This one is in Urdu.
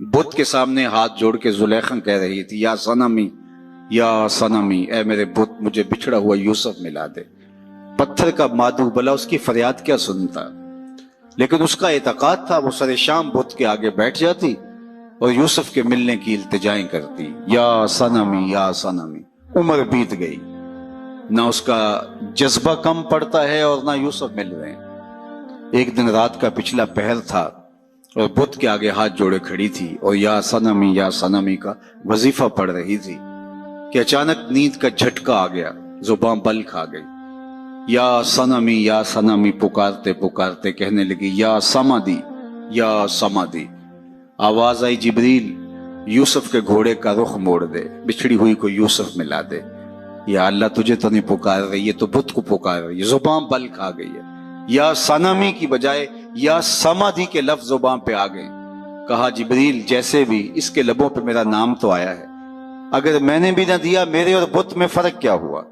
بت کے سامنے ہاتھ جوڑ کے زلیخا کہہ رہی تھی یا صنمی یا صنمی، اے میرے بت مجھے بچھڑا ہوا یوسف ملا دے۔ پتھر کا مادو بلا اس کی فریاد کیا سنتا، لیکن اس کا اعتقاد تھا وہ سر شام بت کے آگے بیٹھ جاتی اور یوسف کے ملنے کی التجائیں کرتی، یا صنمی یا صنمی۔ عمر بیت گئی، نہ اس کا جذبہ کم پڑتا ہے اور نہ یوسف مل رہے ہیں۔ ایک دن رات کا پچھلا پہر تھا اور بت کے آگے ہاتھ جوڑے کھڑی تھی اور یا صنمی کا وظیفہ پڑھ رہی تھی کہ اچانک نیند کا جھٹکا آ گیا، زباں بل کھا گئی۔ یا صنمی پکارتے پکارتے کہنے لگی یا سمادی یا سمادی۔ آواز آئی جبریل یوسف کے گھوڑے کا رخ موڑ دے، بچھڑی ہوئی کو یوسف ملا دے۔ یا اللہ تجھے تو نہیں پکار رہی ہے، تو بت کو پکار رہی ہے، زباں بل کھا گئی ہے۔ یا صنمی کی بجائے یا سمادی کے لفظ زباں پہ آ گئے۔ کہا جبریل جیسے بھی اس کے لبوں پہ میرا نام تو آیا ہے، اگر میں نے بھی نہ دیا میرے اور بت میں فرق کیا ہوا؟